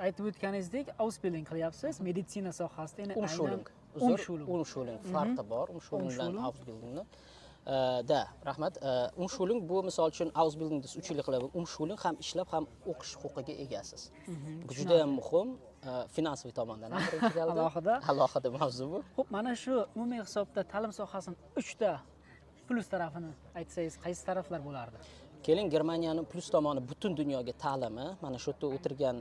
aytib o'tganingizdek, Ausbildung qilyapsiz, meditsina sohasida, ya'ni Umschulung. Umschulung farqi bor. Umschulung bilan Ausbildungni. Da, rahmat. Umschulung bu misol uchun Ausbildungda 3 yil qilib, Umschulung ham ishlab, ham o'qish huquqiga egasiz. Bu juda ham muhim, finansiy tomondan ham birinchi galda. Alohida mavzu bu. Xo'p, mana shu umumiy hisobda ta'lim sohasining 3 ta plus tarafini aytsangiz, qaysi taraflar bo'lardi? Keling, Germaniyaning plus tomoni butun dunyoga ta'limi. Mana shu yerda o'tirgan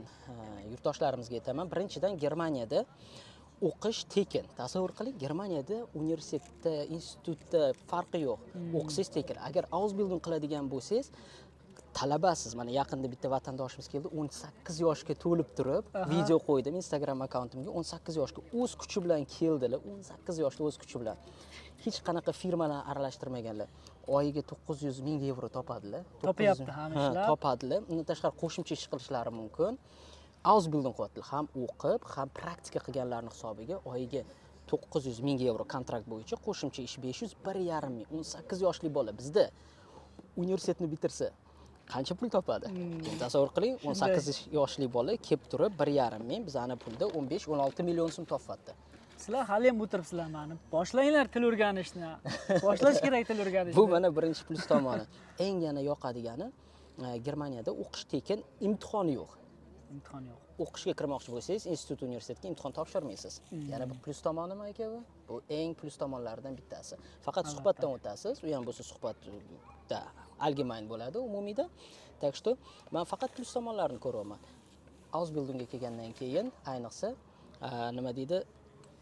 yurtdoshlarimizga aytaman. Birinchidan, Germaniyada o'qish tekin. Tasavvur qiling, Germaniyada universitetda, institutda farqi yo'q. O'qisangiz tekin. Agar Ausbildung qiladigan bo'lsangiz, talabasiz. Mana yaqinda bitta vatandoshimiz keldi, 18 yoshga to'lib turib, video qo'ydim Instagram akkauntimga. 18 yoshga o'z kuchi bilan keldilar. 18 yoshda o'z kuchi bilan. Hech qanaqa firmalarni aralashtirmaganlar. Oyiga 900 ming yevro topadilar. Topyapti ham ishlab. Topadilar. Undan tashqari qo'shimcha ish qilishlari mumkin. Ausbildung qilyaptilar. Ham o'qib, ham praktika qilganlarning hisobiga oyiga 900 ming yevro kontrakt bo'yicha qo'shimcha ish 500, 1,5 ming. 18 yoshli bola bizda universitetni bitirsa qancha pul topadi? Tasavvur qiling, 18 yoshli bola kelib turib 1,5 ming, bizani pulda 15-16 million so'm topadi. Sizlar hali ham o'tiribsizlar mani. Boshlanglar til o'rganishni. Boshlash kerak til o'rganishni. Bu mana birinchi plus tomoni. Eng yana yoqadigani, Germaniyada o'qish tekin, imtihoni yo'q. Imtihon yo'q. O'qishga kirmoqchi bo'lsangiz, institut, universitetga imtihon topshirmaysiz. Yana bir plus tomonimi aka bu? Bu eng plus tomonlaridan bittasi. Faqat suhbatdan o'tasiz, u ham bo'lsa suhbatda allgemein bo'ladi, umumiyda. Так что men faqat plus tomonlarini ko'ryapman. Ausbildungga kelgandan keyin ayniqsa nima deydi,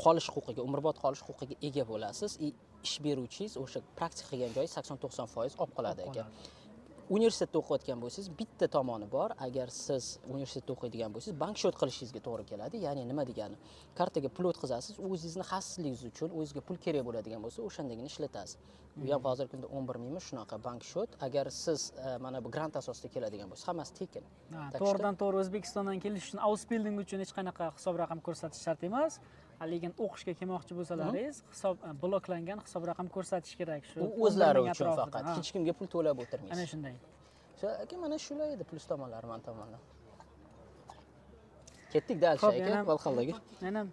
qolish huquqiga, umrbod qolish huquqiga ega bo'lasiz. Ish beruvchingiz o'sha praktika qilgan joyi 80-90% olib qoladi ekan. Universitetda o'qiyotgan bo'lsangiz, bitta tomoni bor. Agar siz universitetda o'qiydigan bo'lsangiz, bank shot qilishingizga to'g'ri keladi. Ya'ni nima degani? Kartaga pul o'tkazasiz, o'zingizni xavfsizligingiz uchun, o'zingizga pul kerak bo'ladigan bo'lsa, o'shandagini ishlatasiz. Bu ham hozirgi kunda 11 mingmi shunaqa bank shot. Agar siz mana bu grant asosida keladigan bo'lsa, hammasi tekin. To'g'ridan to'g'ri O'zbekistondan kelish uchun Ausbildung uchun hech qanaqa hisob raqam ko'rsatish shart emas. Lekin o'qishga kelmoqchi bo'lsalaringiz, hisob bloklangan hisob raqam ko'rsatish kerak. Shu o'zlari uchun faqat, hech kimga pul to'lab o'tirmaysiz. Ana shunday. Aka, mana shular edi plus tomonlari men tomondan. Ketdik dalsha aka, Valxonlarga. Aynan.